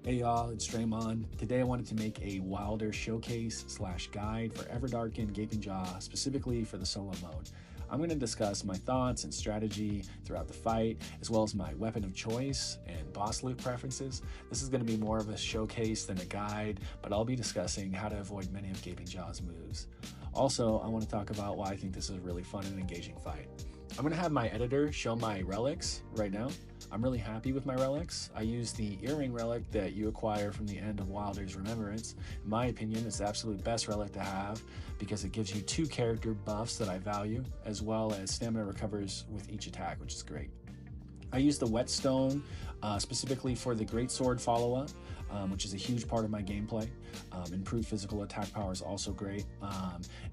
Hey y'all, it's Draymond. Today I wanted to make a Wylder showcase / guide for Everdarken Gaping Jaw, specifically for the solo mode. I'm going to discuss my thoughts and strategy throughout the fight, as well as my weapon of choice and boss loot preferences. This is going to be more of a showcase than a guide, but I'll be discussing how to avoid many of Gaping Jaw's moves. Also, I want to talk about why I think this is a really fun and engaging fight. I'm going to have my editor show my relics right now. I'm really happy with my relics. I use the earring relic that you acquire from the end of Wylder's Remembrance. In my opinion, it's the absolute best relic to have because it gives you 2 character buffs that I value, as well as stamina recovers with each attack, which is great. I use the whetstone specifically for the greatsword follow-up, which is a huge part of my gameplay. Improved physical attack power is also great.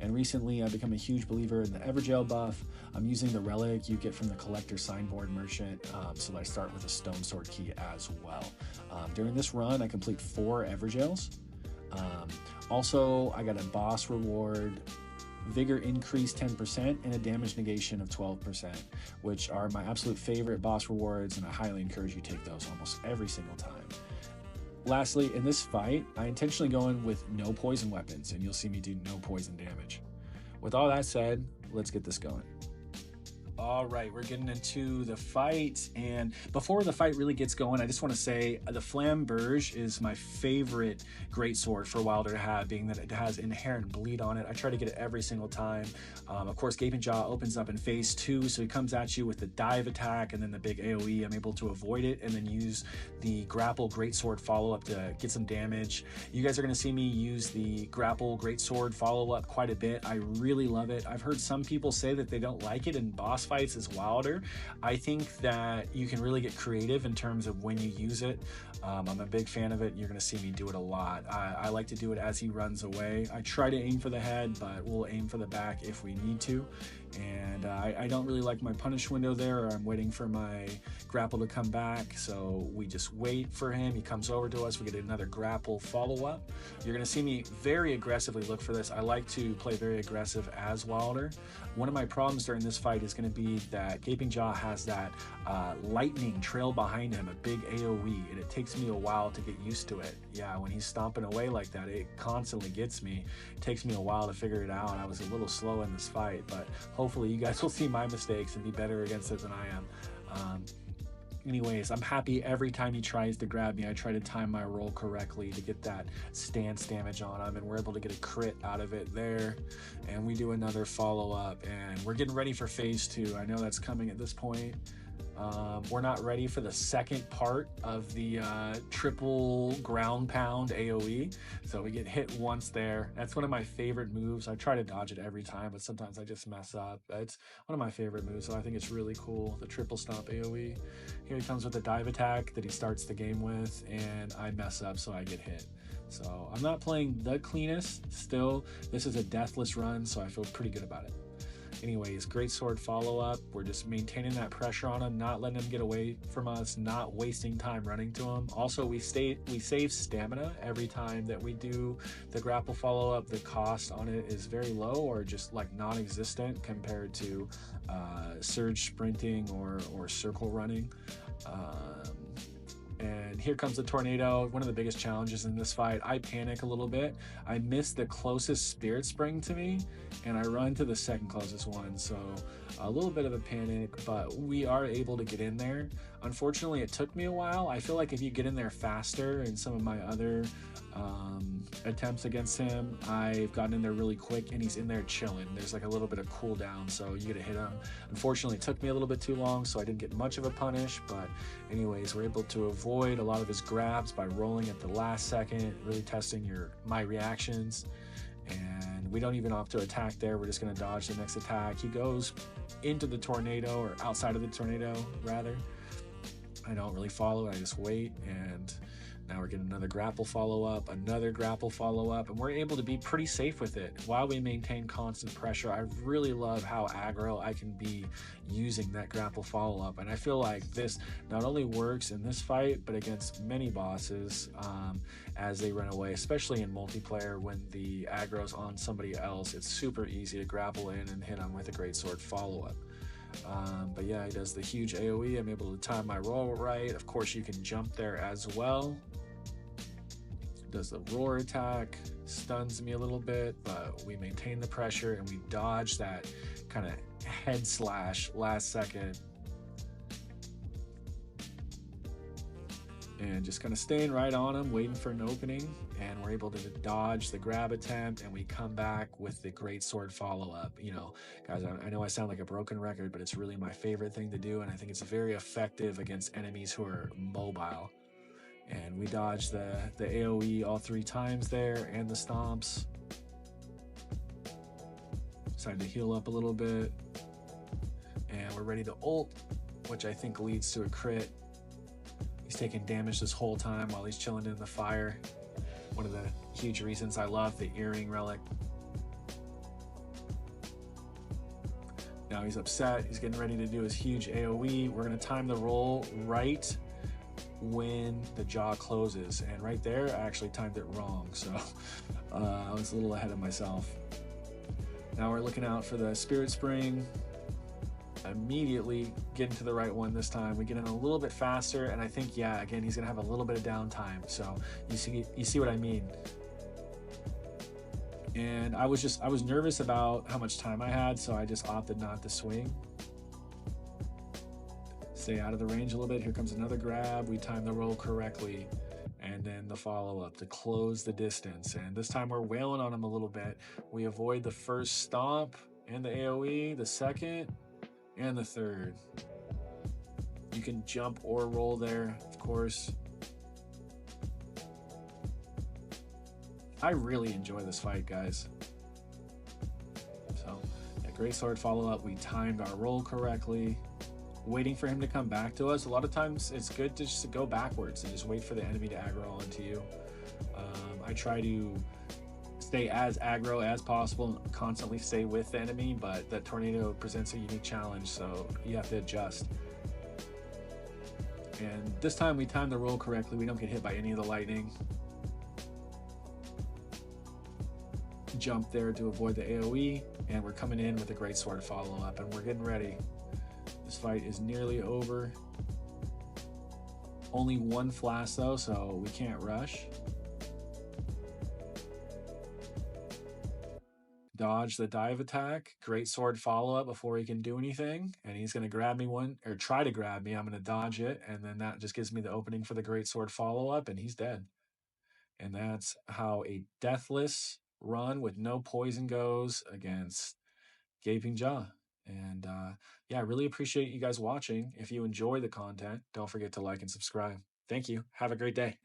And recently I've become a huge believer in the Evergel buff. I'm using the relic you get from the collector signboard merchant, so that I start with a stone sword key as well. During this run, I complete 4 Evergels. Also, I got a boss reward, vigor increase 10%, and a damage negation of 12%, which are my absolute favorite boss rewards, and I highly encourage you to take those almost every single time. Lastly, in this fight, I intentionally go in with no poison weapons, and you'll see me do no poison damage. With all that said, let's get this going. All right, we're getting into the fight, and before the fight really gets going, I just want to say the Flamberge is my favorite greatsword for Wylder to have, being that it has inherent bleed on it. I try to get it every single time. Of course, Gaping Jaw opens up in phase 2, so he comes at you with the dive attack and then the big AoE. I'm able to avoid it and then use the grapple greatsword follow-up to get some damage. You guys are going to see me use the grapple greatsword follow-up quite a bit. I really love it. I've heard some people say that they don't like it in boss fights as Wylder. I think that you can really get creative in terms of when you use it. I'm a big fan of it. You're going to see me do it a lot. I like to do it as he runs away. I try to aim for the head, but we'll aim for the back if we need to. And I don't really like my punish window there, or I'm waiting for my grapple to come back. So we just wait for him. He comes over to us. We get another grapple follow-up. You're going to see me very aggressively look for this. I like to play very aggressive as Wylder. One of my problems during this fight is going to be that Gaping Jaw has that lightning trail behind him, a big AoE, and it takes me a while to get used to it. Yeah, when he's stomping away like that, it constantly gets me. It takes me a while to figure it out. I was a little slow in this fight, but hopefully you guys will see my mistakes and be better against it than I am. Anyways, I'm happy every time he tries to grab me. I try to time my roll correctly to get that stance damage on him, and we're able to get a crit out of it there. And we do another follow-up, and we're getting ready for phase 2. I know that's coming at this point. We're not ready for the second part of the triple ground pound AoE, so we get hit once there. That's one of my favorite moves. I try to dodge it every time, but sometimes I just mess up. It's one of my favorite moves, so I think it's really cool, the triple stomp AoE. Here he comes with the dive attack that he starts the game with, and I mess up, so I get hit. So I'm not playing the cleanest. Still, this is a deathless run, so I feel pretty good about it. Anyways, greatsword follow-up. We're just maintaining that pressure on him, not letting him get away from us, not wasting time running to him. Also, we save stamina every time that we do the grapple follow-up. The cost on it is very low, or just like non-existent compared to surge sprinting or circle running. And here comes the tornado. One of the biggest challenges in this fight. I panic a little bit. I miss the closest spirit spring to me, and I run to the second closest one. So a little bit of a panic, but we are able to get in there. Unfortunately, it took me a while. I feel like if you get in there faster in some of my other attempts against him, I've gotten in there really quick, and he's in there chilling. There's like a little bit of cooldown, so you get to hit him. Unfortunately, it took me a little bit too long, so I didn't get much of a punish, but anyways, we're able to avoid a lot of his grabs by rolling at the last second, really testing my reactions. And we don't even have to attack there. We're just going to dodge the next attack. He goes into the tornado, or outside of the tornado rather. I don't really follow it. I just wait, and now we're getting another grapple follow-up, another grapple follow-up, and we're able to be pretty safe with it while we maintain constant pressure. I really love how aggro I can be using that grapple follow-up, and I feel like this not only works in this fight, but against many bosses as they run away, especially in multiplayer when the aggro's on somebody else. It's super easy to grapple in and hit them with a greatsword follow-up. But yeah, he does the huge AoE. I'm able to time my roll right. Of course, you can jump there as well. does the roar attack, stuns me a little bit, but we maintain the pressure and we dodge that kind of head slash last second. And just kind of staying right on him, waiting for an opening, and we're able to dodge the grab attempt, and we come back with the greatsword follow-up. You know, guys, I know I sound like a broken record, but it's really my favorite thing to do, and I think it's very effective against enemies who are mobile. And we dodge the AoE all 3 times there, and the stomps. Decided to heal up a little bit, and we're ready to ult, which I think leads to a crit. He's taking damage this whole time while he's chilling in the fire. One of the huge reasons I love the earring relic. Now he's upset. He's getting ready to do his huge AoE. We're going to time the roll right when the jaw closes. And right there, I actually timed it wrong. So I was a little ahead of myself. Now we're looking out for the Spirit Spring. Immediately get into the right one this time. We get in a little bit faster, and I think, yeah, again, he's gonna have a little bit of downtime. So you see what I mean. And I was nervous about how much time I had, so I just opted not to swing. Stay out of the range a little bit. Here comes another grab. We time the roll correctly, and then the follow-up to close the distance. And this time we're wailing on him a little bit. We avoid the first stomp and the AoE, the second and the third. You can jump or roll there, of course. I really enjoy this fight, guys. So, that greatsword follow-up, we timed our roll correctly. Waiting for him to come back to us. A lot of times it's good to just go backwards and just wait for the enemy to aggro onto you. I try to stay as aggro as possible and constantly stay with the enemy, but that tornado presents a unique challenge, so you have to adjust. And this time we timed the roll correctly. We don't get hit by any of the lightning. Jump there to avoid the AoE, and we're coming in with a greatsword follow-up, and we're getting ready. This fight is nearly over. Only 1 flash though, so we can't rush. Dodge the dive attack, greatsword follow-up before he can do anything, and he's going to grab me one, or try to grab me. I'm going to dodge it, and then that just gives me the opening for the greatsword follow-up, and he's dead. And that's how a deathless run with no poison goes against Gaping Jaw. And yeah, I really appreciate you guys watching. If you enjoy the content, don't forget to like and subscribe. Thank you. Have a great day.